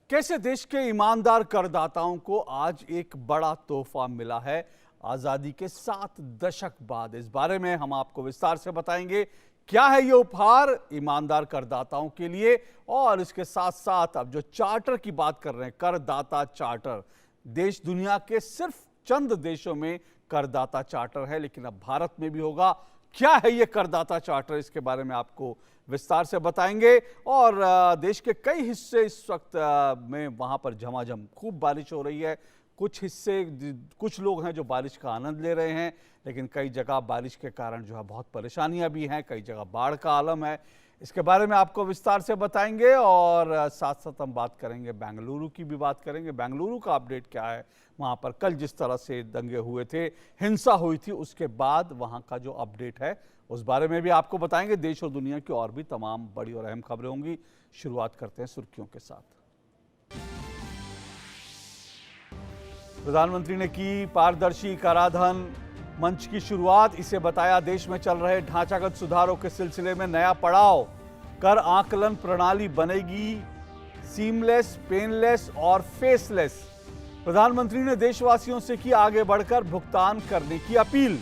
कैसे देश के ईमानदार करदाताओं को आज एक बड़ा तोहफा मिला है आजादी के 7 दशक बाद। इस बारे में हम आपको विस्तार से बताएंगे क्या है ये उपहार ईमानदार करदाताओं के लिए। और इसके साथ साथ अब जो चार्टर की बात कर रहे हैं, करदाता चार्टर, देश दुनिया के सिर्फ चंद देशों में करदाता चार्टर है, लेकिन अब भारत में भी होगा। क्या है ये करदाता चार्टर, इसके बारे में आपको विस्तार से बताएंगे। और देश के कई हिस्से इस वक्त में वहां पर झमाझम खूब बारिश हो रही है। कुछ लोग हैं जो बारिश का आनंद ले रहे हैं, लेकिन कई जगह बारिश के कारण जो है बहुत परेशानियां भी हैं, कई जगह बाढ़ का आलम है। इसके बारे में आपको विस्तार से बताएंगे और साथ साथ हम बात करेंगे, बेंगलुरु की भी बात करेंगे। बेंगलुरु का अपडेट क्या है, वहां पर कल जिस तरह से दंगे हुए थे, हिंसा हुई थी, उसके बाद वहां का जो अपडेट है उस बारे में भी आपको बताएंगे। देश और दुनिया की और भी तमाम बड़ी और अहम खबरें होंगी। शुरुआत करते हैं सुर्खियों के साथ। प्रधानमंत्री ने की पारदर्शी कराधान मंच की शुरुआत। इसे बताया देश में चल रहे ढांचागत सुधारों के सिलसिले में नया पड़ाव। कर आकलन प्रणाली बनेगी सीमलेस, पेनलेस और फेसलेस। प्रधानमंत्री ने देशवासियों से की आगे बढ़कर भुगतान करने की अपील।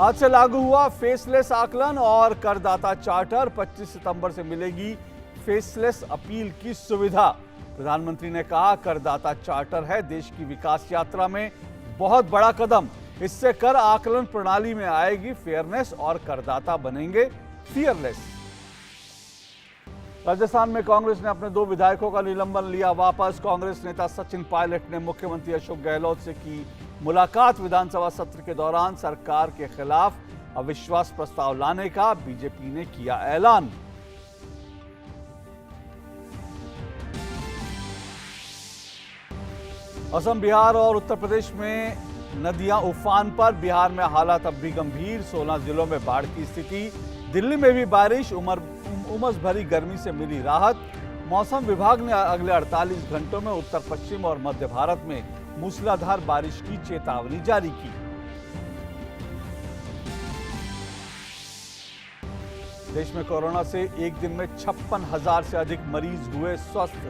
आज से लागू हुआ फेसलेस आकलन और करदाता चार्टर। 25 सितंबर से मिलेगी फेसलेस अपील की सुविधा। प्रधानमंत्री ने कहा, करदाता चार्टर है देश की विकास यात्रा में बहुत बड़ा कदम। इससे कर आकलन प्रणाली में आएगी फेयरनेस और करदाता बनेंगे फियरलेस। राजस्थान में कांग्रेस ने अपने 2 विधायकों का निलंबन लिया वापस। कांग्रेस नेता सचिन पायलट ने मुख्यमंत्री अशोक गहलोत से की मुलाकात। विधानसभा सत्र के दौरान सरकार के खिलाफ अविश्वास प्रस्ताव लाने का बीजेपी ने किया ऐलान। असम, बिहार और उत्तर प्रदेश में नदियां उफान पर। बिहार में हालात अब भी गंभीर, 16 जिलों में बाढ़ की स्थिति। दिल्ली में भी बारिश, उमस भरी गर्मी से मिली राहत। मौसम विभाग ने अगले 48 घंटों में उत्तर पश्चिम और मध्य भारत में मूसलाधार बारिश की चेतावनी जारी की। देश में कोरोना से एक दिन में 56,000 से अधिक मरीज हुए स्वस्थ।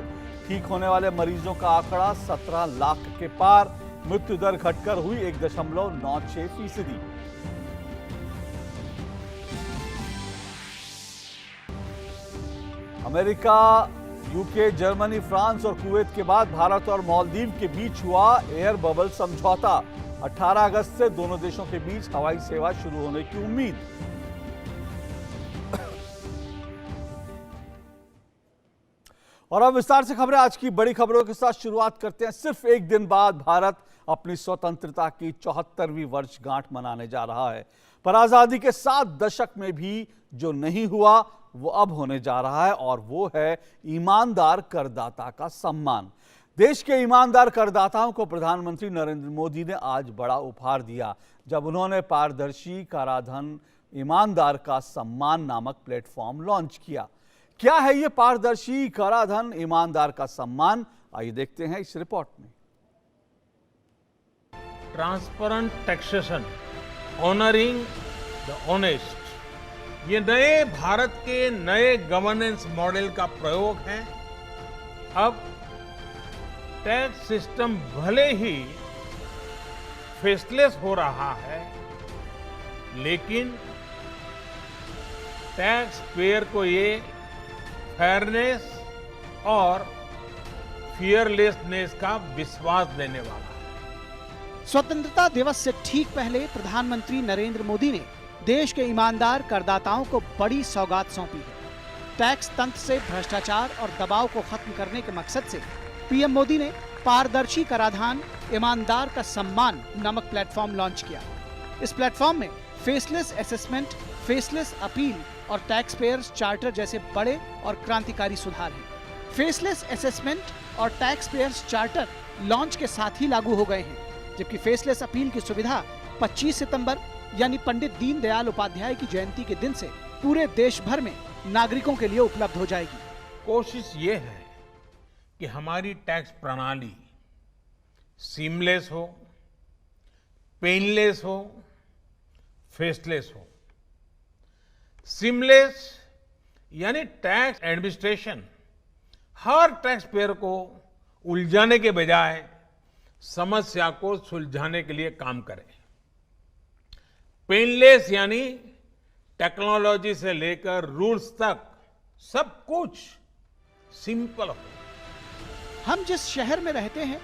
ठीक होने वाले मरीजों का आंकड़ा 17 लाख के पार। मृत्यु दर घटकर हुई 1.96%। अमेरिका, यूके, जर्मनी, फ्रांस और कुवैत के बाद भारत और मालदीव के बीच हुआ एयर बबल समझौता। 18 अगस्त से दोनों देशों के बीच हवाई सेवा शुरू होने की उम्मीद। और अब विस्तार से खबरें, आज की बड़ी खबरों के साथ शुरुआत करते हैं। सिर्फ एक दिन बाद भारत अपनी स्वतंत्रता की 74वीं वर्षगांठ मनाने जा रहा है। पर आजादी के 7 दशक में भी जो नहीं हुआ वो अब होने जा रहा है, और वो है ईमानदार करदाता का सम्मान। देश के ईमानदार करदाताओं को प्रधानमंत्री नरेंद्र मोदी ने आज बड़ा उपहार दिया जब उन्होंने पारदर्शी कराधान ईमानदार का सम्मान नामक प्लेटफॉर्म लॉन्च किया। क्या है ये पारदर्शी कराधान ईमानदार का सम्मान, आइए देखते हैं इस रिपोर्ट में। Transparent taxation, honouring the honest, ये नए भारत के नए गवर्नेंस मॉडल का प्रयोग है। अब टैक्स सिस्टम भले ही फेसलेस हो रहा है, लेकिन टैक्स पेयर को ये फेयरनेस और फियरलेसनेस का विश्वास देने वाला है। स्वतंत्रता दिवस से ठीक पहले प्रधानमंत्री नरेंद्र मोदी ने देश के ईमानदार करदाताओं को बड़ी सौगात सौंपी है। टैक्स तंत्र से भ्रष्टाचार और दबाव को खत्म करने के मकसद से पीएम मोदी ने पारदर्शी कराधान ईमानदार का सम्मान नामक प्लेटफॉर्म लॉन्च किया। इस प्लेटफॉर्म में फेसलेस असेसमेंट, फेसलेस अपील और टैक्स पेयर्स चार्टर जैसे बड़े और क्रांतिकारी सुधार हैं। फेसलेस असेसमेंट और टैक्स पेयर्स चार्टर लॉन्च के साथ ही लागू हो गए हैं, जबकि फेसलेस अपील की सुविधा 25 सितंबर यानी पंडित दीनदयाल उपाध्याय की जयंती के दिन से पूरे देश भर में नागरिकों के लिए उपलब्ध हो जाएगी। कोशिश ये है कि हमारी टैक्स प्रणाली सीमलेस हो, पेनलेस हो, फेसलेस हो। सीमलेस यानी टैक्स एडमिनिस्ट्रेशन हर टैक्स पेयर को उलझाने के बजाय समस्या को सुलझाने के लिए काम करें। पेनलेस यानी टेक्नोलॉजी से लेकर रूल्स तक सब कुछ सिंपल हो। हम जिस शहर में रहते हैं,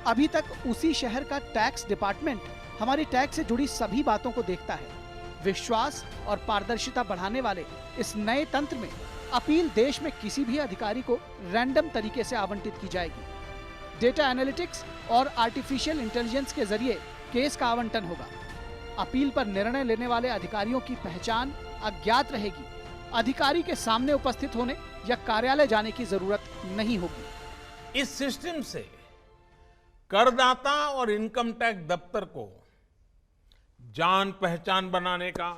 अभी तक उसी शहर का टैक्स डिपार्टमेंट हमारी टैक्स से जुड़ी सभी बातों को देखता है। विश्वास और पारदर्शिता बढ़ाने वाले इस नए तंत्र में अपील देश में किसी भी अधिकारी को रैंडम तरीके से आवंटित की जाएगी। डेटा एनालिटिक्स और आर्टिफिशियल इंटेलिजेंस के जरिए केस का आवंटन होगा। अपील पर निर्णय लेने वाले अधिकारियों की पहचान अज्ञात रहेगी। अधिकारी के सामने उपस्थित होने या कार्यालय जाने की जरूरत नहीं होगी। इस सिस्टम से करदाता और इनकम टैक्स दफ्तर को जान पहचान बनाने का,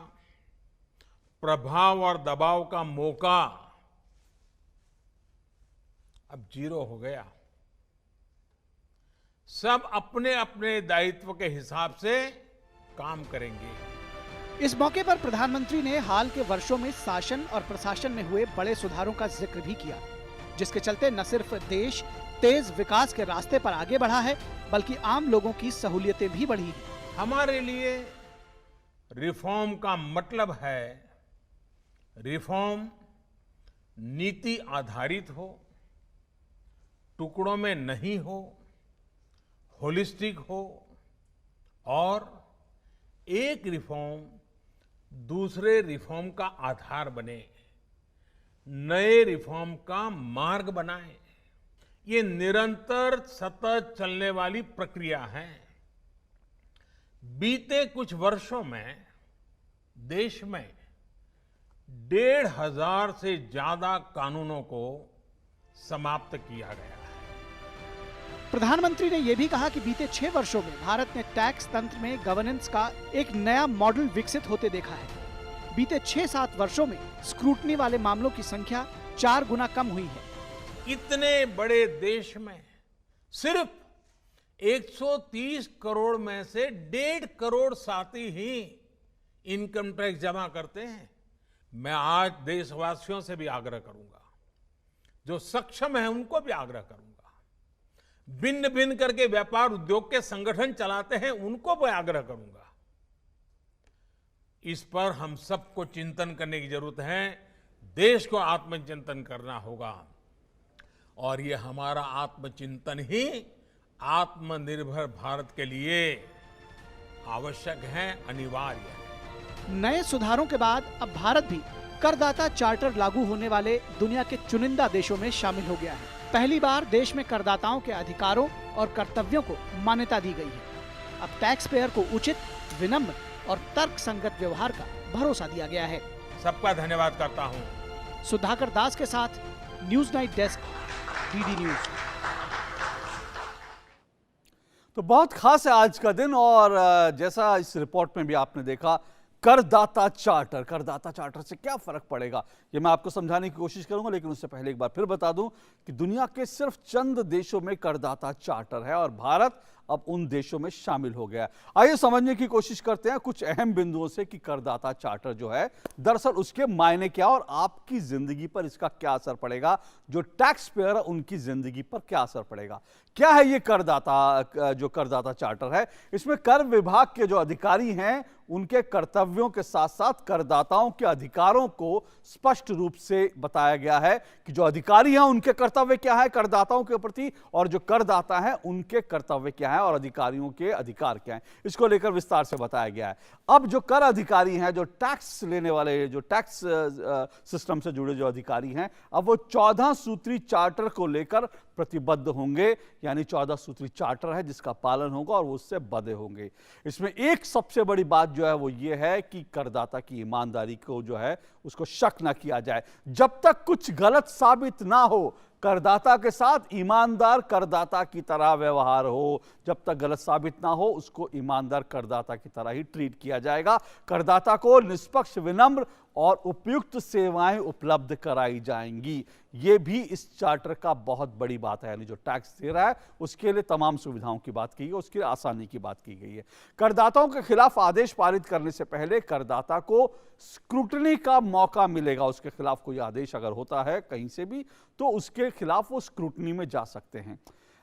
प्रभाव और दबाव का मौका अब जीरो हो गया। सब अपने अपने दायित्व के हिसाब से काम करेंगे। इस मौके पर प्रधानमंत्री ने हाल के वर्षों में शासन और प्रशासन में हुए बड़े सुधारों का जिक्र भी किया, जिसके चलते न सिर्फ देश तेज विकास के रास्ते पर आगे बढ़ा है, बल्कि आम लोगों की सहूलियतें भी बढ़ी हैं। हमारे लिए रिफॉर्म का मतलब है रिफॉर्म नीति आधारित हो, टुकड़ों में नहीं हो, होलिस्टिक हो और एक रिफॉर्म दूसरे रिफॉर्म का आधार बने, नए रिफॉर्म का मार्ग बनाए। ये निरंतर सतत चलने वाली प्रक्रिया है। बीते कुछ वर्षों में देश में 1,500 से ज्यादा कानूनों को समाप्त किया गया है। प्रधानमंत्री ने यह भी कहा कि बीते 6 वर्षों में भारत ने टैक्स तंत्र में गवर्नेंस का एक नया मॉडल विकसित होते देखा है। बीते 6-7 वर्षों में स्क्रूटनी वाले मामलों की संख्या 4 गुना कम हुई है। इतने बड़े देश में सिर्फ 130 करोड़ में से 1.5 करोड़ साथी ही इनकम टैक्स जमा करते हैं। मैं आज देशवासियों से भी आग्रह करूंगा, जो सक्षम है उनको भी आग्रह करूंगा, भिन्न भिन्न करके व्यापार उद्योग के संगठन चलाते हैं उनको भी आग्रह करूंगा। इस पर हम सबको चिंतन करने की जरूरत है। देश को आत्मचिंतन करना होगा और ये हमारा आत्मचिंतन ही आत्मनिर्भर भारत के लिए आवश्यक है, अनिवार्य है। नए सुधारों के बाद अब भारत भी करदाता चार्टर लागू होने वाले दुनिया के चुनिंदा देशों में शामिल हो गया है। पहली बार देश में करदाताओं के अधिकारों और कर्तव्यों को मान्यता दी गई है। अब टैक्स पेयर को उचित, विनम्र और तर्कसंगत व्यवहार का भरोसा दिया गया है। सबका धन्यवाद करता हूं। सुधाकर दास के साथ news night desk, DD news. तो बहुत खास है आज का दिन और जैसा इस रिपोर्ट में भी आपने देखा, करदाता चार्टर से क्या फर्क पड़ेगा ये मैं आपको समझाने की कोशिश करूंगा, लेकिन उससे पहले एक बार फिर बता दूं कि दुनिया के सिर्फ चंद देशों में करदाता चार्टर है और भारत अब उन देशों में शामिल हो गया है। आइए समझने की कोशिश करते हैं कुछ अहम बिंदुओं से कि करदाता चार्टर जो है दरअसल उसके मायने क्या और आपकी जिंदगी पर इसका क्या असर पड़ेगा, जो टैक्स पेयर उनकी जिंदगी पर क्या असर पड़ेगा। क्या है ये करदाता चार्टर है? इसमें कर विभाग के जो अधिकारी हैं उनके कर्तव्यों के साथ साथ करदाताओं के अधिकारों को स्पष्ट रूप से बताया गया है कि जो अधिकारी हैं उनके कर्तव्य क्या है करदाताओं के प्रति और जो करदाता हैं उनके कर्तव्य क्या है और अधिकारियों के अधिकार क्या हैं, इसको लेकर विस्तार से बताया गया है। अब जो कर अधिकारी हैं, जो टैक्स लेने वाले, जो टैक्स सिस्टम से जुड़े जो अधिकारी हैं, अब वो 14 सूत्री चार्टर को लेकर प्रतिबद्ध होंगे, यानी 14 सूत्री चार्टर है जिसका पालन होगा और वो उससे बंधे होंगे। इसमें एक सबसे बड़ी बात जो है वो ये है कि करदाता की ईमानदारी को जो है उसको शक ना किया जाए। जब तक कुछ गलत साबित ना हो, करदाता के साथ ईमानदार करदाता की तरह व्यवहार हो। जब तक गलत साबित ना हो उसको ईमानदार करदाता की तरह ही ट्रीट किया जाएगा। करदाता को निष्पक्ष, विनम्र और उपयुक्त सेवाएं उपलब्ध कराई जाएंगी। ये भी इस चार्टर का बहुत बड़ी बात है, यानी जो टैक्स दे रहा है उसके लिए तमाम सुविधाओं की बात की गई, उसके लिए आसानी की बात की गई है। करदाताओं के खिलाफ आदेश पारित करने से पहले करदाता को स्क्रूटनी का मौका मिलेगा। उसके खिलाफ कोई आदेश अगर होता है कहीं से भी तो उसके खिलाफ वो स्क्रूटनी में जा सकते हैं।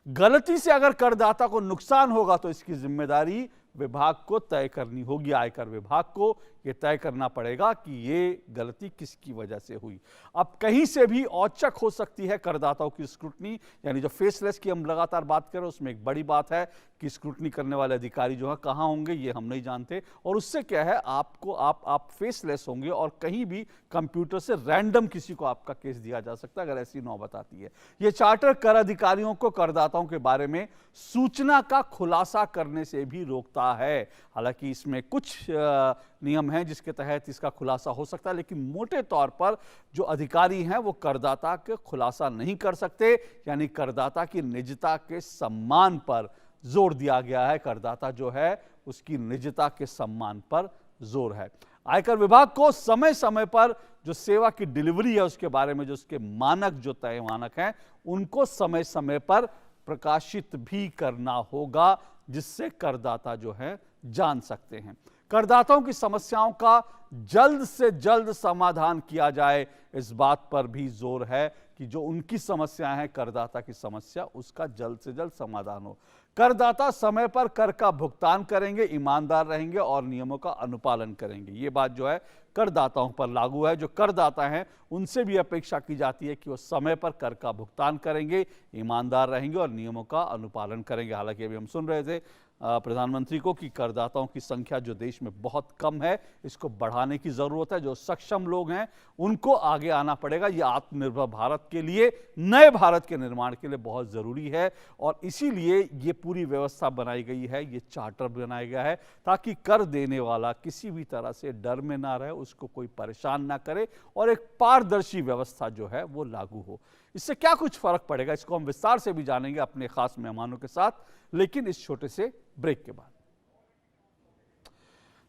गलती से अगर करदाता को नुकसान होगा तो इसकी जिम्मेदारी विभाग को तय करनी होगी। आयकर विभाग को यह तय करना पड़ेगा कि ये गलती किसकी वजह से हुई। अब कहीं से भी औचक हो सकती है करदाताओं की स्क्रूटनी, यानी जो फेसलेस की हम लगातार बात कर रहे हैं उसमें एक बड़ी बात है कि स्क्रूटनी करने वाले अधिकारी जो है कहाँ होंगे ये हम नहीं जानते, और उससे क्या है आपको आप फेसलेस होंगे और कहीं भी कंप्यूटर से रैंडम किसी को आपका केस दिया जा सकता है अगर ऐसी नौबत आती है। ये चार्टर कर अधिकारियों को करदाताओं के बारे में सूचना का खुलासा करने से भी रोकता है। हालांकि इसमें कुछ नियम हैं जिसके तहत इसका खुलासा हो सकता है, लेकिन मोटे तौर पर जो अधिकारी हैं वो करदाता के खुलासा नहीं कर सकते, यानी करदाता की निजता के सम्मान पर जोर दिया गया है। करदाता जो है उसकी निजता के सम्मान पर जोर है। आयकर विभाग को समय समय पर जो सेवा की डिलीवरी है उसके बारे में जो उसके मानक जो तय मानक हैं उनको समय समय पर प्रकाशित भी करना होगा, जिससे करदाता जो है जान सकते हैं। करदाताओं की समस्याओं का जल्द से जल्द समाधान किया जाए, इस बात पर भी जोर है कि जो उनकी समस्या है करदाता की समस्या उसका जल्द से जल्द समाधान हो। करदाता समय पर कर का भुगतान करेंगे, ईमानदार रहेंगे और नियमों का अनुपालन करेंगे। ये बात जो है करदाताओं पर लागू है। जो करदाता हैं उनसे भी अपेक्षा की जाती है कि वो समय पर कर का भुगतान करेंगे, ईमानदार रहेंगे और नियमों का अनुपालन करेंगे। हालांकि अभी हम सुन रहे थे प्रधानमंत्री को कि करदाताओं की संख्या जो देश में बहुत कम है, इसको बढ़ाने की जरूरत है। जो सक्षम लोग हैं उनको आगे आना पड़ेगा। ये आत्मनिर्भर भारत के लिए, नए भारत के निर्माण के लिए बहुत जरूरी है और इसीलिए ये पूरी व्यवस्था बनाई गई है, ये चार्टर बनाया गया है ताकि कर देने वाला किसी भी तरह से डर में ना रहे, उसको कोई परेशान ना करे और एक पारदर्शी व्यवस्था जो है वो लागू हो। इससे क्या कुछ फर्क पड़ेगा इसको हम विस्तार से भी जानेंगे अपने खास मेहमानों के साथ, लेकिन इस छोटे से ब्रेक के बाद।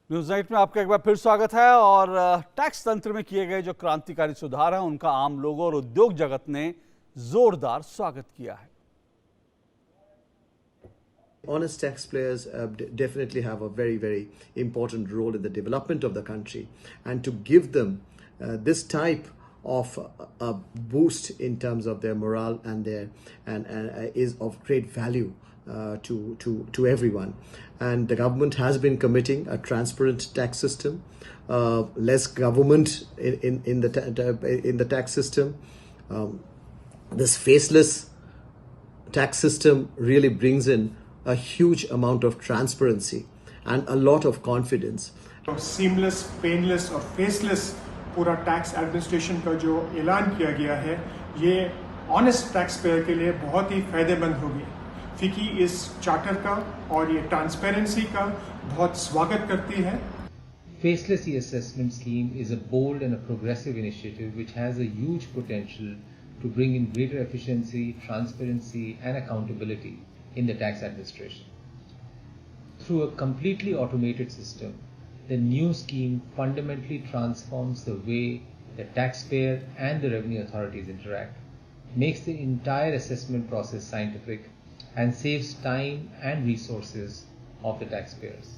न्यूज़ नाइट में आपका एक बार फिर स्वागत है। और टैक्स तंत्र में किए गए जो क्रांतिकारी सुधार हैं उनका आम लोगों और उद्योग जगत ने जोरदार स्वागत किया है। Honest taxpayers definitely have a very, very important role in the development of the country, and to give them this type of a boost in terms of their morale and is of great value to everyone. And the government has been committing a transparent tax system, less government in the tax system. This faceless tax system really brings in a huge amount of transparency and a lot of confidence. Seamless, painless और faceless पूरा tax administration का जो ऐलान किया गया है ये honest tax payer के लिए बहुत ही फायदेमंद होगी। फिकी इस चार्टर का और ये ट्रांसपेरेंसी का बहुत स्वागत करती है। Faceless e-assessment scheme is a bold and a progressive initiative which has a huge potential to bring in greater efficiency, transparency and accountability in the tax administration. Through a completely automated system, the new scheme fundamentally transforms the way the taxpayer and the revenue authorities interact, makes the entire assessment process scientific, and saves time and resources of the taxpayers.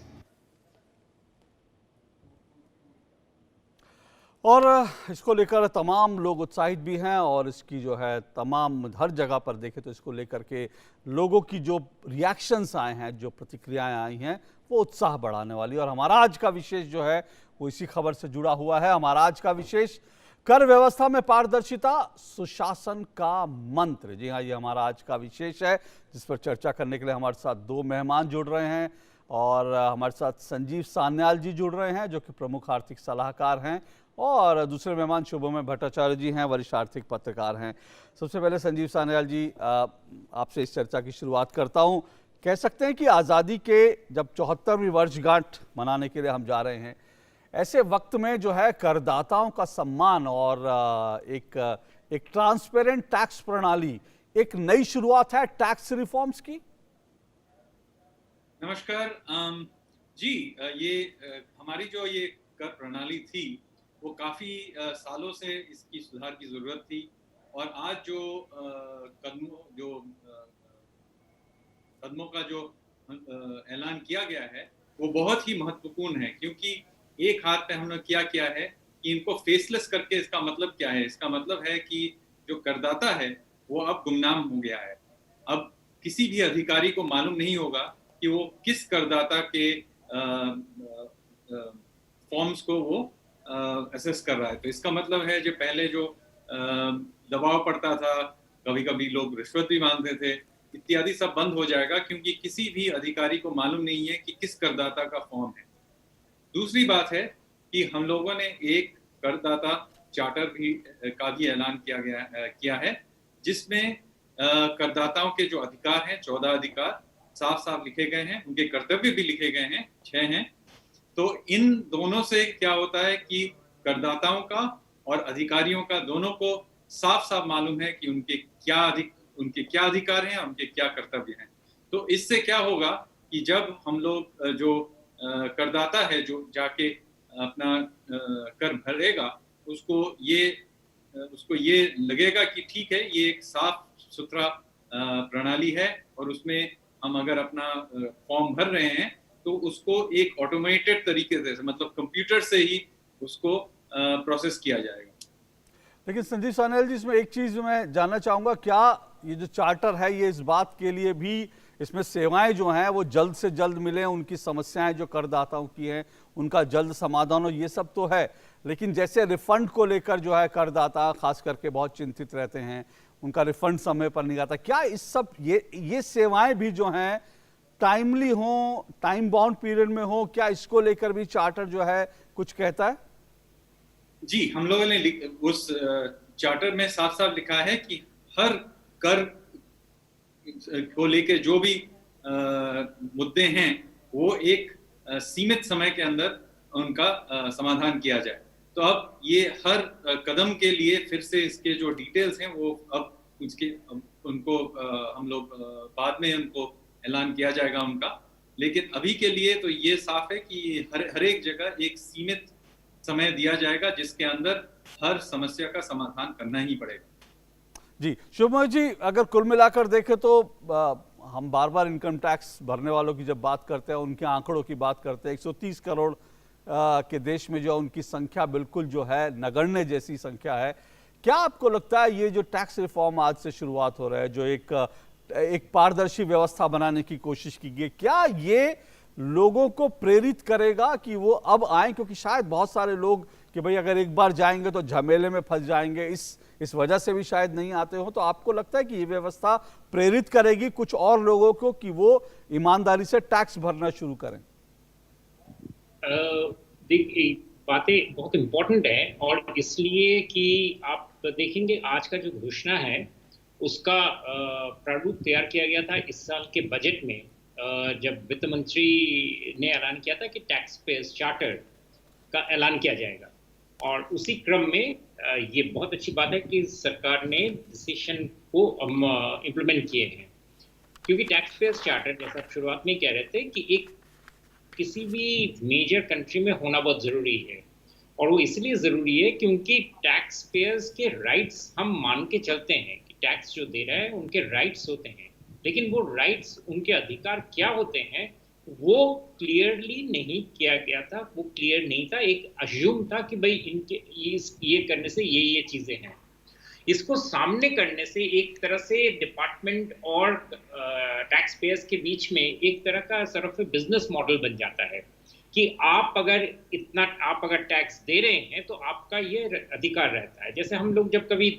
और इसको लेकर तमाम लोग उत्साहित भी हैं और इसकी जो है तमाम हर जगह पर देखें तो इसको लेकर के लोगों की जो रिएक्शंस आए हैं, जो प्रतिक्रियाएं आई हैं वो उत्साह बढ़ाने वाली। और हमारा आज का विशेष जो है वो इसी खबर से जुड़ा हुआ है। हमारा आज का विशेष कर व्यवस्था में पारदर्शिता, सुशासन का मंत्र। जी हाँ, ये हमारा आज का विशेष है जिस पर चर्चा करने के लिए हमारे साथ दो मेहमान जुड़ रहे हैं और हमारे साथ संजीव सान्याल जी जुड़ रहे हैं जो कि प्रमुख आर्थिक सलाहकार हैं और दूसरे मेहमान शुभम भट्टाचार्य जी हैं, वरिष्ठ आर्थिक पत्रकार हैं। सबसे पहले संजीव सान्याल जी, आपसे इस चर्चा की शुरुआत करता हूं। कह सकते हैं कि आज़ादी के जब 74वीं वर्षगांठ मनाने के लिए हम जा रहे हैं, ऐसे वक्त में जो है करदाताओं का सम्मान और एक ट्रांसपेरेंट टैक्स प्रणाली एक नई शुरुआत है टैक्स रिफॉर्म्स की। नमस्कार जी, ये हमारी जो ये कर प्रणाली थी वो काफ़ी सालों से इसकी सुधार की ज़रूरत थी। और आज जो कदमों का जो ऐलान किया गया है वो बहुत ही महत्वपूर्ण है, क्योंकि एक हाथ पे हमने क्या किया है कि इनको फेसलेस करके, इसका मतलब क्या है? इसका मतलब है कि जो करदाता है वो अब गुमनाम हो गया है। अब किसी भी अधिकारी को मालूम नहीं होगा कि वो किस करदाता के फॉर्म्स को वो असेस कर रहा है। तो इसका मतलब है जो पहले जो दबाव पड़ता था, कभी-कभी लोग रिश्वत भी मांगते थे, इत्यादि सब बंद हो जाएगा, क्योंकि किसी भी अधिकारी को मालूम नहीं है कि किस करदाता का फॉर्म है। दूसरी बात है कि हम लोगों ने एक करदाता चार्टर का भी ऐलान किया है, जिसमें करदाताओं के जो अधिकार हैं, 14 अधिकार साफ-साफ लिखे गए हैं, उनके कर्तव्य भी लिखे गए हैं, 6 हैं। तो इन दोनों से क्या होता है कि करदाताओं का और अधिकारियों का दोनों को साफ-साफ मालूम है कि उनके क्या अधिकार हैं और उनके क्या कर्तव्य हैं। तो इससे क्या होगा कि जब हम लोग जो करदाता है जो जाके अपना कर भरेगा, उसको ये लगेगा कि ठीक है, ये एक साफ-सुथरा प्रणाली है और उसमें हम अगर अपना फॉर्म भर रहे हैं तो उसको एक ऑटोमेटेड तरीके से, मतलब कंप्यूटर से ही उसको प्रोसेस किया जाएगा। लेकिन संजीव सान्याल जी, इसमें एक चीज मैं जानना चाहूंगा, क्या ये जो चार्टर है ये इस बात के लिए भी, इसमें सेवाएं जो हैं वो जल्द से जल्द मिलें, उनकी समस्याएं जो करदाताओं की हैं उनका जल्द समाधान हो, ये सब तो है, लेकिन जैसे रिफंड को लेकर जो है करदाता खास करके बहुत चिंतित रहते हैं, उनका रिफंड समय पर नहीं आता, क्या इस सब ये सेवाएं भी जो हैं टाइमली हो, टाइम बाउंड पीरियड में हो, क्या इसको लेकर भी चार्टर जो है कुछ कहता है? जी, हम लोगों ने उस चार्टर में साफ-साफ लिखा है कि हर कर को लेके जो भी मुद्दे हैं वो एक सीमित समय के अंदर उनका समाधान किया जाए। तो अब ये हर कदम के लिए फिर से इसके जो डिटेल्स हैं वो अब उनको हम लोग बाद में उनको ऐलान किया जाएगा उनका। लेकिन अभी के लिए तो ये साफ है कि हर एक जगह एक सीमित समय दिया जाएगा जिसके अंदर हर समस्या का समाधान करना ही पड़ेगा। जी शुभमय जी, अगर कुल मिलाकर देखें तो हम बार बार इनकम टैक्स भरने वालों की जब बात करते हैं, उनके आंकड़ों की बात करते हैं, 130 करोड़ के देश में जो उनकी संख्या बिल्कुल जो है नगण्य जैसी संख्या है। क्या आपको लगता है ये जो टैक्स रिफॉर्म आज से शुरुआत हो रहा है, जो एक पारदर्शी व्यवस्था बनाने की कोशिश की गई, क्या ये लोगों को प्रेरित करेगा कि वो अब आए? क्योंकि शायद बहुत सारे लोग कि भाई अगर एक बार जाएंगे तो झमेले में फंस जाएंगे, इस वजह से भी शायद नहीं आते हो। तो आपको लगता है कि ये व्यवस्था प्रेरित करेगी कुछ और लोगों को कि वो ईमानदारी से टैक्स भरना शुरू करें? बातें बहुत इम्पोर्टेंट है, और इसलिए कि आप देखेंगे आज का जो घोषणा है उसका प्रारूप तैयार किया गया था इस साल के बजट में, जब वित्त मंत्री ने ऐलान किया था कि टैक्स पेयर्स चार्टर का ऐलान किया जाएगा। और उसी क्रम में ये बहुत अच्छी बात है कि सरकार ने डिसीजन को इम्प्लीमेंट किए हैं, क्योंकि टैक्स पेयर्स चार्टर, जैसा आप शुरुआत में कह रहे थे, कि एक किसी भी मेजर कंट्री में होना बहुत ज़रूरी है। और वो इसलिए ज़रूरी है क्योंकि टैक्स पेयर्स के राइट्स हम मान के चलते हैं कि टैक्स जो दे रहा है उनके राइट्स होते हैं, लेकिन वो राइट्स, उनके अधिकार क्या होते हैं वो क्लियरली नहीं किया गया था, वो क्लियर नहीं था। एक अज्यूम था कि भाई इनके ये करने से ये चीज़ें हैं। इसको सामने करने से एक तरह से डिपार्टमेंट और टैक्स पेयर्स के बीच में एक तरह का सिर्फ बिजनेस मॉडल बन जाता है कि आप अगर टैक्स दे रहे हैं तो आपका ये अधिकार रहता है। जैसे हम लोग जब कभी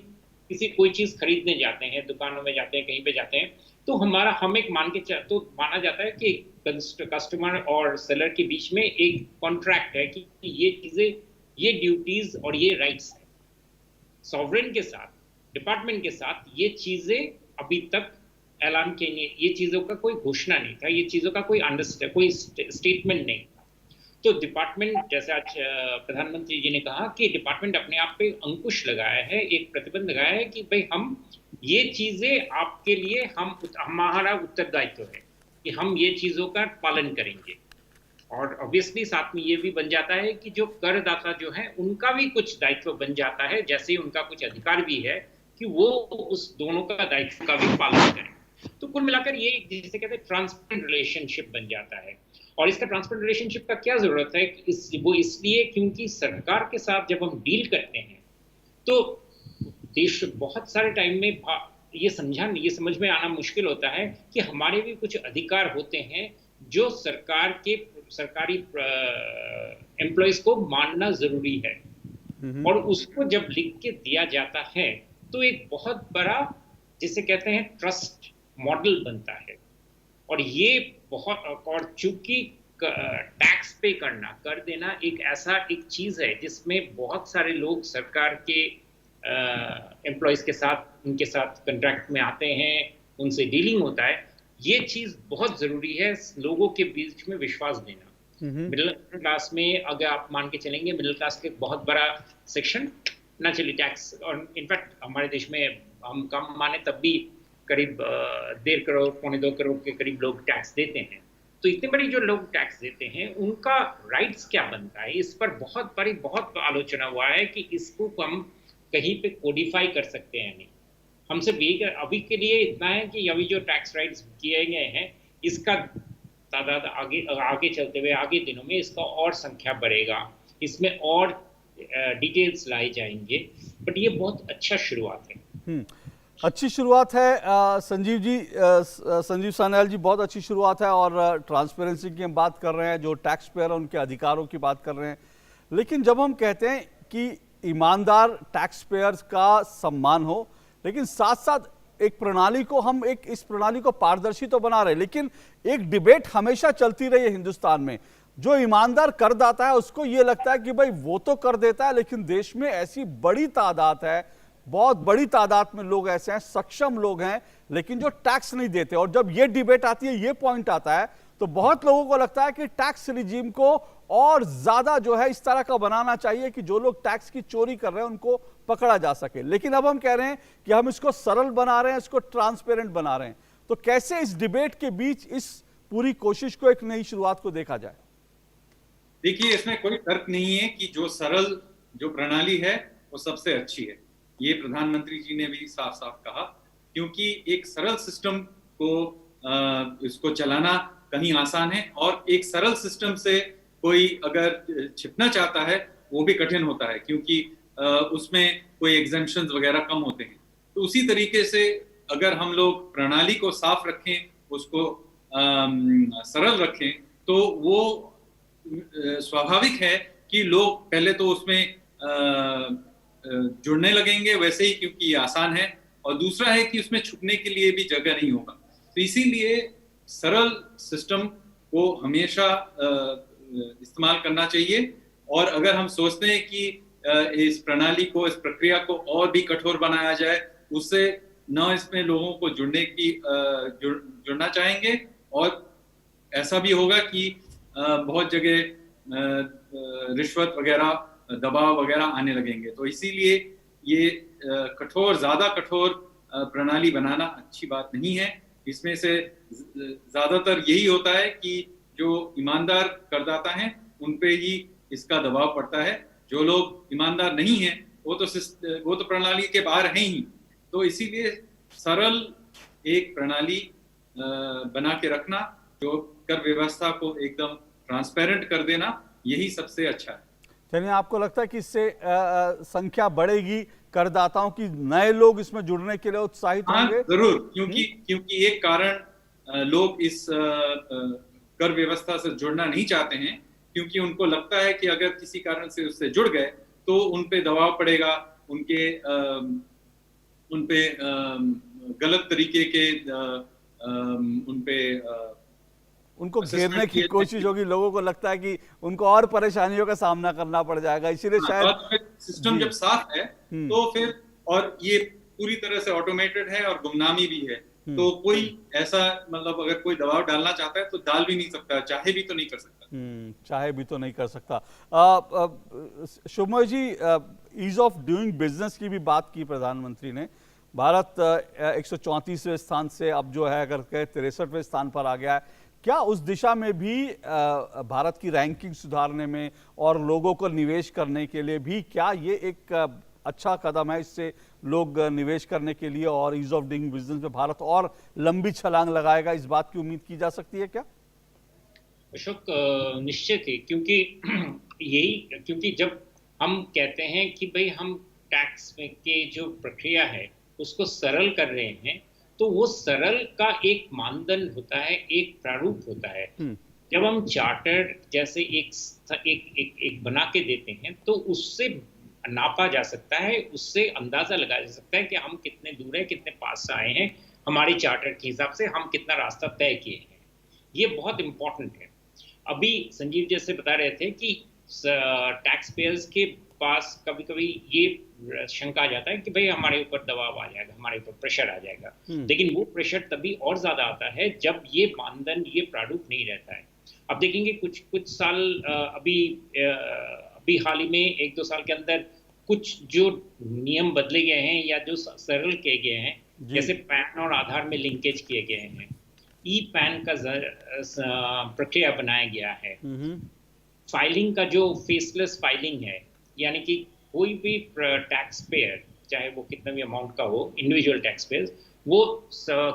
कोई चीज़ खरीदने जाते हैं, दुकानों में जाते हैं, कहीं पे जाते हैं, तो हम एक माना जाता है कि कस्टमर और सेलर के बीच में एक कॉन्ट्रैक्ट है कि ये चीज़ें, ये ड्यूटीज और ये राइट्स हैं। सॉवरेन के साथ, डिपार्टमेंट के साथ ये चीज़ें अभी तक ऐलान किए नहीं, ये चीज़ों का कोई घोषणा नहीं था, ये चीज़ों का कोई स्टेटमेंट नहीं था। तो डिपार्टमेंट, जैसे आज प्रधानमंत्री जी ने कहा कि डिपार्टमेंट अपने आप पे अंकुश लगाया है, एक प्रतिबंध लगाया है कि भाई हम ये चीज़ें आपके लिए, हमारा उत्तरदायित्व है कि हम ये चीज़ों का पालन करेंगे। और ऑब्वियसली साथ में ये भी बन जाता है कि जो करदाता जो है उनका भी कुछ दायित्व बन जाता है, जैसे ही उनका कुछ अधिकार भी है कि वो उस दोनों का दायित्व का भी पालन करें। तो कुल मिलाकर ये जिसे कहते हैं ट्रांसपेरेंट रिलेशनशिप बन जाता है। और इसका ट्रांसपेरेंट रिलेशनशिप का क्या जरूरत है कि वो इसलिए क्योंकि सरकार के साथ जब हम डील करते हैं तो देश बहुत सारे टाइम में ये समझ में आना मुश्किल होता है कि हमारे भी कुछ अधिकार होते हैं जो सरकारी एम्प्लॉयज को मानना जरूरी है। और उसको जब लिख के दिया जाता है तो एक बहुत बड़ा जिसे कहते हैं ट्रस्ट मॉडल बनता है। और ये और चूंकि टैक्स पे करना, कर देना एक चीज है जिसमें बहुत सारे लोग सरकार के एम्प्लॉयज के साथ उनके साथ कंट्रैक्ट में आते हैं, उनसे डीलिंग होता है। ये चीज बहुत जरूरी है लोगों के बीच में विश्वास देना। मिडिल क्लास में अगर आप मान के चलेंगे, मिडिल क्लास के बहुत बड़ा सेक्शन ना चलिए टैक्स, और इनफैक्ट हमारे देश में हम कम माने तब भी करीब 1.5 करोड़ 1.25 करोड़ के करीब लोग टैक्स देते हैं। तो इतने बड़ी जो लोग टैक्स देते हैं उनका राइट्स क्या बनता है, इस पर बहुत आलोचना हुआ है कि इसको हम कहीं पे कोडिफाई कर सकते हैं नहीं। हम सिर्फ ये अभी के लिए इतना है कि अभी जो टैक्स राइट्स किए गए हैं इसका तादाद आगे चलते हुए आगे दिनों में इसका और संख्या बढ़ेगा, इसमें और डिटेल्स लाए जाएंगे। बट ये बहुत अच्छा शुरुआत है। अच्छी शुरुआत है संजीव जी, संजीव सान्याल जी, बहुत अच्छी शुरुआत है। और ट्रांसपेरेंसी की हम बात कर रहे हैं, जो टैक्स पेयर है उनके अधिकारों की बात कर रहे हैं। लेकिन जब हम कहते हैं कि ईमानदार टैक्स पेयर्स का सम्मान हो, लेकिन साथ साथ एक प्रणाली को हम इस प्रणाली को पारदर्शी तो बना रहे हैं, लेकिन एक डिबेट हमेशा चलती रही है हिंदुस्तान में। जो ईमानदार करदाता है उसको ये लगता है कि भाई वो तो कर देता है, लेकिन देश में ऐसी बड़ी तादाद है, बहुत बड़ी तादाद में लोग ऐसे हैं, सक्षम लोग हैं, लेकिन जो टैक्स नहीं देते। और जब ये डिबेट आती है, ये पॉइंट आता है, तो बहुत लोगों को लगता है कि टैक्स रिजीम को और ज्यादा जो है इस तरह का बनाना चाहिए कि जो लोग टैक्स की चोरी कर रहे हैं उनको पकड़ा जा सके। लेकिन अब हम कह रहे हैं कि हम इसको सरल बना रहे हैं, इसको ट्रांसपेरेंट बना रहे हैं। तो कैसे इस डिबेट के बीच इस पूरी कोशिश को, एक नई शुरुआत को देखा जाए? देखिए, इसमें कोई तर्क नहीं है कि जो सरल जो प्रणाली है वो सबसे अच्छी है। ये प्रधानमंत्री जी ने भी साफ साफ कहा, क्योंकि एक सरल सिस्टम को इसको चलाना कहीं आसान है, और एक सरल सिस्टम से कोई अगर छिपना चाहता है वो भी कठिन होता है, क्योंकि उसमें कोई एग्जेम्पशंस वगैरह कम होते हैं। तो उसी तरीके से अगर हम लोग प्रणाली को साफ रखें, उसको सरल रखें, तो वो स्वाभाविक है कि लोग पहले तो उसमें जुड़ने लगेंगे वैसे ही, क्योंकि ये आसान है, और दूसरा है कि उसमें छुपने के लिए भी जगह नहीं होगा। तो इसीलिए सरल सिस्टम को हमेशा इस्तेमाल करना चाहिए। और अगर हम सोचते हैं कि इस प्रणाली को, इस प्रक्रिया को और भी कठोर बनाया जाए, उससे न इसमें लोगों को जुड़ना चाहेंगे, और ऐसा भी होगा कि बहुत जगह रिश्वत वगैरह, दबाव वगैरह आने लगेंगे। तो इसीलिए ये ज्यादा कठोर प्रणाली बनाना अच्छी बात नहीं है। इसमें से ज्यादातर यही होता है कि जो ईमानदार करदाता हैं उन पे ही इसका दबाव पड़ता है। जो लोग ईमानदार नहीं हैं वो तो प्रणाली के बाहर हैं ही। तो इसीलिए सरल एक प्रणाली बना के रखना, जो कर व्यवस्था को एकदम ट्रांसपेरेंट कर देना, यही सबसे अच्छा है। चलिए, आपको लगता है कि इससे संख्या बढ़ेगी करदाताओं की, नए लोग इसमें जुड़ने के लिए उत्साहित होंगे? जरूर, क्योंकि एक कारण लोग इस कर व्यवस्था से जुड़ना नहीं चाहते हैं, क्योंकि उनको लगता है कि अगर किसी कारण से उससे जुड़ गए तो उन पे दबाव पड़ेगा, उन पे गलत तरीके के उनको घेरने की कोशिश होगी। लोगों को लगता है कि उनको और परेशानियों का सामना करना पड़ जाएगा, इसीलिए शायद सिस्टम जब साफ है तो फिर, और ये पूरी तरह से ऑटोमेटेड है और गुमनामी भी है, तो कोई ऐसा मतलब अगर कोई दबाव डालना चाहता है तो डाल भी नहीं सकता, चाहे भी तो नहीं कर सकता। चाहे भी तो नहीं कर सकता। शुभमय जी, ईज ऑफ डूइंग बिजनेस की भी बात की प्रधानमंत्री ने। भारत 134वें स्थान से अब जो है अगर कहे 63वें स्थान पर आ गया है। क्या उस दिशा में भी भारत की रैंकिंग सुधारने में और लोगों को निवेश करने के लिए भी क्या ये एक अच्छा कदम है? इससे लोग निवेश करने के लिए और ईज ऑफ डूइंग बिजनेस में भारत और लंबी छलांग लगाएगा, इस बात की उम्मीद की जा सकती है क्या? अशोक, निश्चित ही, क्योंकि जब हम कहते हैं कि भाई हम टैक्स के जो प्रक्रिया है उसको सरल कर रहे हैं, तो वो सरल का एक मानदंड होता है, एक प्रारूप होता है। जब हम चार्टर्ड जैसे एक बना के देते हैं तो उससे नापा जा सकता है, उससे अंदाजा लगाया जा सकता है कि हम कितने दूर हैं, कितने पास आए हैं, हमारी चार्टर्ड के हिसाब से हम कितना रास्ता तय किए हैं। ये बहुत इंपॉर्टेंट है। अभी संजीव जैसे बता रहे थे कि टैक्स पेयर्स के पास कभी कभी ये शंका आ जाता है कि भाई हमारे ऊपर दबाव आ जाएगा, हमारे ऊपर प्रेशर आ जाएगा, लेकिन वो प्रेशर तभी और ज्यादा आता है जब ये मानदंड, ये प्रारूप नहीं रहता है। अब देखेंगे कुछ साल अभी हाल ही में 1-2 साल के अंदर कुछ जो नियम बदले गए हैं या जो सरल किए गए हैं, जैसे पैन और आधार में लिंकेज किए गए हैं, ई पैन का प्रक्रिया बनाया गया है, फाइलिंग का जो फेसलेस फाइलिंग है, यानी कि कोई भी टैक्स पेयर चाहे वो कितना भी अमाउंट का हो, इंडिविजुअल टैक्स पेयर, वो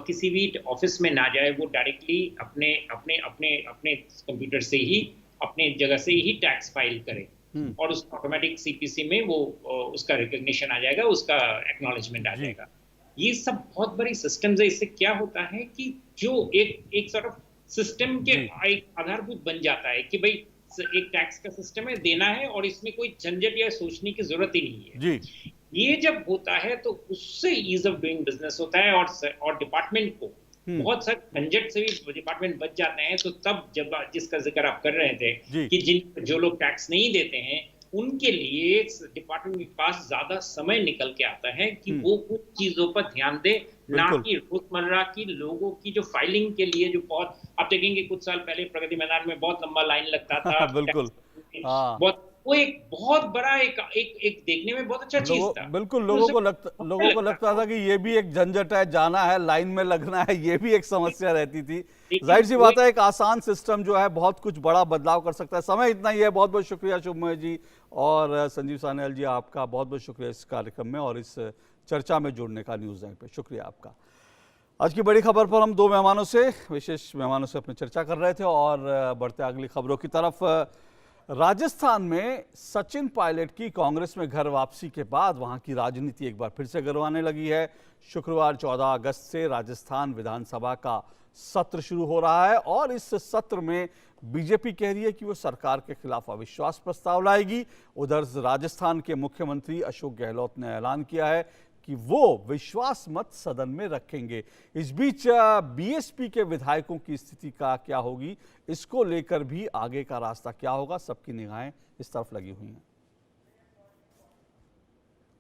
किसी भी ऑफिस में ना जाए, वो डायरेक्टली अपने कंप्यूटर से ही, अपने जगह से ही टैक्स फाइल करे और उस ऑटोमेटिक सीपीसी में वो उसका रिकॉग्निशन आ जाएगा, उसका एक्नॉलेजमेंट आ जाएगा। ये सब बहुत बड़ी सिस्टम्स है। इससे क्या होता है कि जो एक सॉर्ट ऑफ सिस्टम के एक आधारभूत बन जाता है कि भाई एक टैक्स का सिस्टम है, देना है और इसमें कोई झंझट या सोचने की जरूरत ही नहीं है जी। ये जब होता है तो उससे ईज ऑफ डूइंग बिजनेस होता है और डिपार्टमेंट को बहुत सारे झंझट से भी डिपार्टमेंट बच जाते हैं। तो तब जब जिसका जिक्र आप कर रहे थे कि जो लोग टैक्स नहीं देते हैं उनके लिए डिपार्टमेंट के पास ज्यादा समय निकल के आता है कि वो कुछ चीजों पर ध्यान दे, ना कि रोजमर्रा की लोगों की जो फाइलिंग के लिए जो बहुत, आप देखेंगे कुछ साल पहले प्रगति मैदान में बहुत लंबा लाइन लगता था बिल्कुल बहुत, वो एक बहुत बड़ा एक देखने में बहुत अच्छा चीज था। बिल्कुल, लोगों को लगता था कि ये भी एक झंझट है, जाना है, लाइन में लगना है, ये भी एक समस्या रहती थी। जाहिर सी बात है एक आसान सिस्टम जो है बहुत कुछ बड़ा बदलाव कर सकता है। समय इतना ही है। बहुत बहुत शुक्रिया शुभमय जी और संजीव सान्याल जी, आपका बहुत बहुत शुक्रिया इस कार्यक्रम में और इस चर्चा में जुड़ने का न्यूज़ लैंड पे, शुक्रिया आपका। आज की बड़ी खबर पर हम 2 मेहमानों से, विशेष मेहमानों से अपनी चर्चा कर रहे थे और बढ़ते अगली खबरों की तरफ। राजस्थान में सचिन पायलट की कांग्रेस में घर वापसी के बाद वहां की राजनीति एक बार फिर से गरमाने लगी है। शुक्रवार 14 अगस्त से राजस्थान विधानसभा का सत्र शुरू हो रहा है और इस सत्र में बीजेपी कह रही है कि वो सरकार के खिलाफ अविश्वास प्रस्ताव लाएगी। उधर राजस्थान के मुख्यमंत्री अशोक गहलोत ने ऐलान किया है कि वो विश्वास मत सदन में रखेंगे। इस बीच बीएसपी के विधायकों की स्थिति का क्या होगी, इसको लेकर भी आगे का रास्ता क्या होगा, सबकी निगाहें इस तरफ लगी हुई हैं।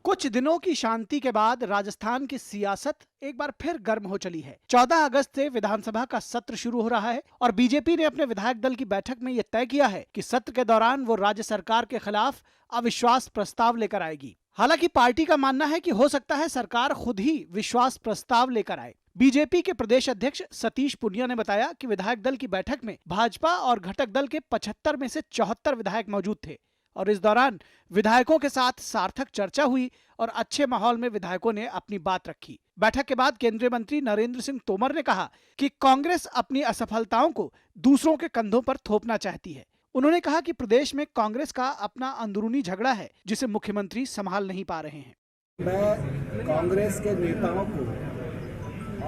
कुछ दिनों की शांति के बाद राजस्थान की सियासत एक बार फिर गर्म हो चली है। 14 अगस्त से विधानसभा का सत्र शुरू हो रहा है और बीजेपी ने अपने विधायक दल की बैठक में यह तय किया है कि सत्र के दौरान वो राज्य सरकार के खिलाफ अविश्वास प्रस्ताव लेकर आएगी। हालांकि पार्टी का मानना है कि हो सकता है सरकार खुद ही विश्वास प्रस्ताव लेकर आए। बीजेपी के प्रदेश अध्यक्ष सतीश पुनिया ने बताया कि विधायक दल की बैठक में भाजपा और घटक दल के 75 में से 74 विधायक मौजूद थे और इस दौरान विधायकों के साथ सार्थक चर्चा हुई और अच्छे माहौल में विधायकों ने अपनी बात रखी। बैठक के बाद केंद्रीय मंत्री नरेंद्र सिंह तोमर ने कहा कि कांग्रेस अपनी असफलताओं को दूसरों के कंधों पर थोपना चाहती है। उन्होंने कहा कि प्रदेश में कांग्रेस का अपना अंदरूनी झगड़ा है जिसे मुख्यमंत्री संभाल नहीं पा रहे हैं। मैं कांग्रेस के नेताओं को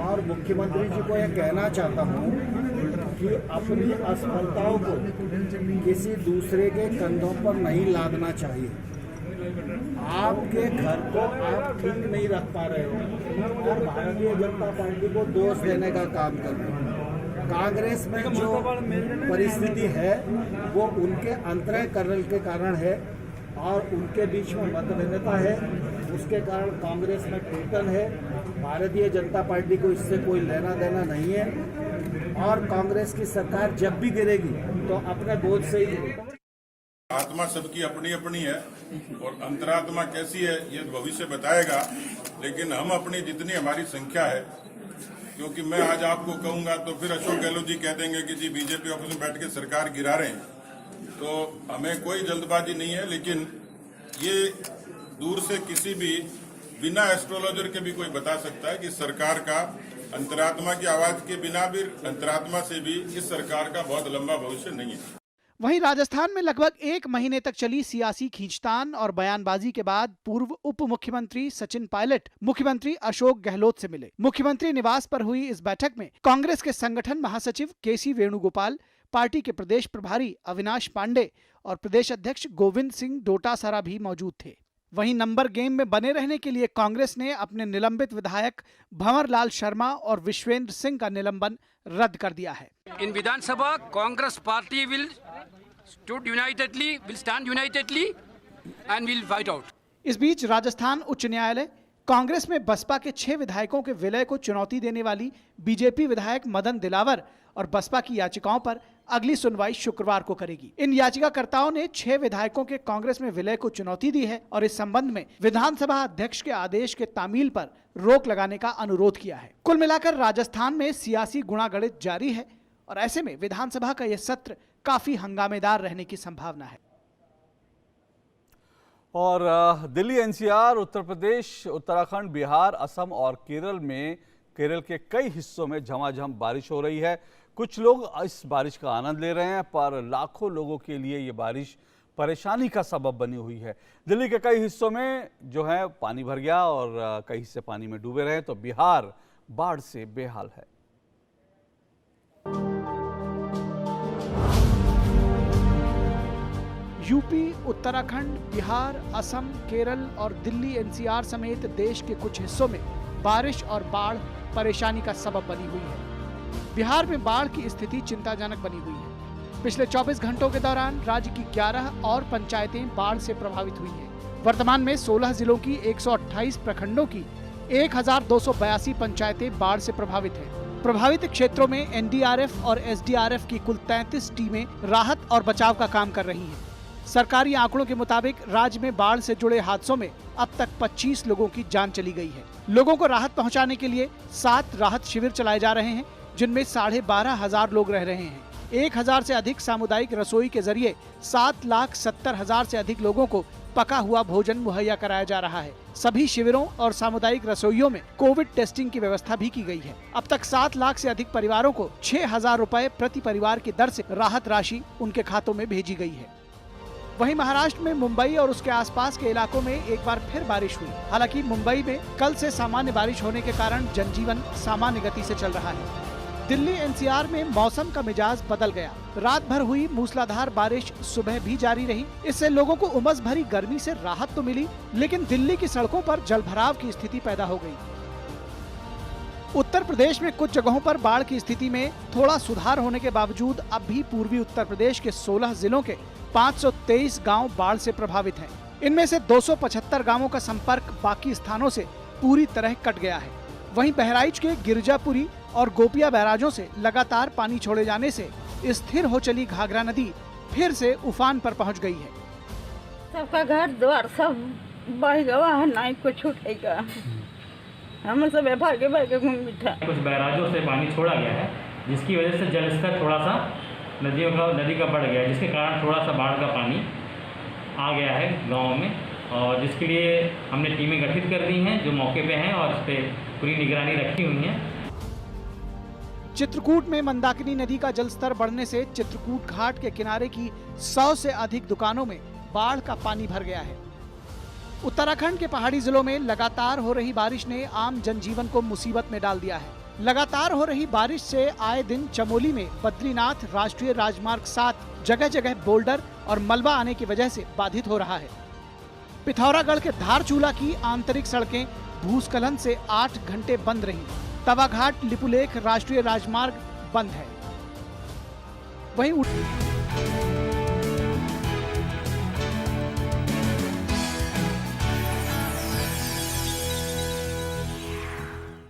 और मुख्यमंत्री जी को यह कहना चाहता हूं कि अपनी असफलताओं को किसी दूसरे के कंधों पर नहीं लादना चाहिए। आपके घर को आप ठीक नहीं रख पा रहे हो और भारतीय जनता पार्टी को दोष देने का काम कर रहे हो। कांग्रेस में जो परिस्थिति है वो उनके अंतरंग के कारण है और उनके बीच में मतभेदता है, उसके कारण कांग्रेस में टूटन है। भारतीय जनता पार्टी को इससे कोई लेना देना नहीं है और कांग्रेस की सरकार जब भी गिरेगी तो अपने बोझ से ही गिरेगी। आत्मा सबकी अपनी अपनी है और अंतरात्मा कैसी है ये भविष्य बताएगा, लेकिन हम अपनी जितनी हमारी संख्या है क्योंकि मैं आज आपको कहूंगा तो फिर अशोक गहलोत जी कह देंगे कि जी बीजेपी ऑफिस में बैठ के सरकार गिरा रहे हैं। तो हमें कोई जल्दबाजी नहीं है, लेकिन ये दूर से किसी भी बिना एस्ट्रोलॉजर के भी कोई बता सकता है कि सरकार का अंतरात्मा की आवाज के बिना भी, अंतरात्मा से भी इस सरकार का बहुत लंबा भविष्य नहीं है। वहीं राजस्थान में लगभग 1 महीने तक चली सियासी खींचतान और बयानबाजी के बाद पूर्व उप मुख्यमंत्री सचिन पायलट मुख्यमंत्री अशोक गहलोत से मिले। मुख्यमंत्री निवास पर हुई इस बैठक में कांग्रेस के संगठन महासचिव केसी वेणुगोपाल, पार्टी के प्रदेश प्रभारी अविनाश पांडे और प्रदेश अध्यक्ष गोविंद सिंह डोटासरा भी मौजूद थे। वहीं नंबर गेम में बने रहने के लिए कांग्रेस ने अपने निलंबित विधायक भंवर लाल शर्मा और विश्वेंद्र सिंह का निलंबन रद्द कर दिया है। इन Vidhan Sabha Congress party will stand unitedly and will fight out. इस बीच राजस्थान उच्च न्यायालय कांग्रेस में बसपा के 6 विधायकों के विलय को चुनौती देने वाली बीजेपी विधायक मदन दिलावर और बसपा की याचिकाओं पर अगली सुनवाई शुक्रवार को करेगी। इन याचिकाकर्ताओं ने 6 विधायकों के कांग्रेस में विलय को चुनौती दी है और इस संबंध में विधानसभा अध्यक्ष के आदेश के तामील पर रोक लगाने का अनुरोध किया है। कुल मिलाकर राजस्थान में सियासी गुणागणित जारी है और ऐसे में विधानसभा का यह सत्र काफी हंगामेदार रहने की संभावना है। और दिल्ली, एनसीआर, उत्तर प्रदेश, उत्तराखंड, बिहार, असम और केरल के कई हिस्सों में झमाझम बारिश हो रही है। कुछ लोग इस बारिश का आनंद ले रहे हैं, पर लाखों लोगों के लिए ये बारिश परेशानी का सबब बनी हुई है। दिल्ली के कई हिस्सों में जो है पानी भर गया और कई हिस्से पानी में डूबे रहे, तो बिहार बाढ़ से बेहाल है। यूपी, उत्तराखंड, बिहार, असम, केरल और दिल्ली एनसीआर समेत देश के कुछ हिस्सों में बारिश और बाढ़ परेशानी का सबब बनी हुई है। बिहार में बाढ़ की स्थिति चिंताजनक बनी हुई है। पिछले 24 घंटों के दौरान राज्य की 11 और पंचायतें बाढ़ से प्रभावित हुई हैं। वर्तमान में 16 जिलों की 128 प्रखंडों की 1282 पंचायतें बाढ़ से प्रभावित हैं। प्रभावित क्षेत्रों में एनडीआरएफ और एसडीआरएफ की कुल 33 टीमें राहत और बचाव का काम कर रही हैं। सरकारी आंकड़ों के मुताबिक राज्य में बाढ़ से जुड़े हादसों में अब तक 25 लोगों की जान चली गई है। लोगों को राहत पहुंचाने के लिए 7 राहत शिविर चलाए जा रहे हैं, जिनमें 12,500 लोग रह रहे हैं। 1000 से अधिक सामुदायिक रसोई के जरिए 7,70,000 से अधिक लोगों को पका हुआ भोजन मुहैया कराया जा रहा है। सभी शिविरों और सामुदायिक रसोइयों में कोविड टेस्टिंग की व्यवस्था भी की गई है। अब तक 7 लाख से अधिक परिवारों को 6,000 रुपए प्रति परिवार की दर से राहत राशि उनके खातों में भेजी गई है। वहीं महाराष्ट्र में मुंबई और उसके आसपास के इलाकों में एक बार फिर बारिश हुई। हालांकि मुंबई में कल से सामान्य बारिश होने के कारण जनजीवन सामान्य गति से चल रहा है। दिल्ली एनसीआर में मौसम का मिजाज बदल गया। रात भर हुई मूसलाधार बारिश सुबह भी जारी रही। इससे लोगों को उमस भरी गर्मी से राहत तो मिली, लेकिन दिल्ली की सड़कों पर जलभराव की स्थिति पैदा हो गई। उत्तर प्रदेश में कुछ जगहों पर बाढ़ की स्थिति में थोड़ा सुधार होने के बावजूद अब भी पूर्वी उत्तर प्रदेश के 16 जिलों के 523 गांव बाढ़ से प्रभावित हैं। इनमें से 275 गांवों का संपर्क बाकी स्थानों से पूरी तरह कट गया है। वहीं बहराइच के गिरजापुरी और गोपिया बैराजों से लगातार पानी छोड़े जाने से स्थिर हो चली घाघरा नदी फिर से उफान पर पहुंच गई है। सबका घर द्वार सब बह गया है, नहीं कुछ छूटेगा। हम सब भागे घूम बैठा। कुछ बैराजों से पानी छोड़ा गया है, जिसकी वजह से जलस्तर थोड़ा सा नदी का बढ़ गया है, जिसके कारण थोड़ा सा बाढ़ का पानी आ गया है गाँव में, और जिसके लिए हमने टीमें गठित कर दी हैं जो मौके पे हैं और इस पर पूरी निगरानी रखी हुई है। चित्रकूट में मंदाकिनी नदी का जलस्तर बढ़ने से चित्रकूट घाट के किनारे की 100 से अधिक दुकानों में बाढ़ का पानी भर गया है। उत्तराखंड के पहाड़ी जिलों में लगातार हो रही बारिश ने आम जनजीवन को मुसीबत में डाल दिया है। लगातार हो रही बारिश से आए दिन चमोली में बद्रीनाथ राष्ट्रीय राजमार्ग 7 जगह जगह बोल्डर और मलबा आने की वजह से बाधित हो रहा है। पिथौरागढ़ के धारचूला की आंतरिक सड़कें भूस्खलन से 8 घंटे बंद रही। तवाघाट लिपुलेख राष्ट्रीय राजमार्ग बंद है। वहीं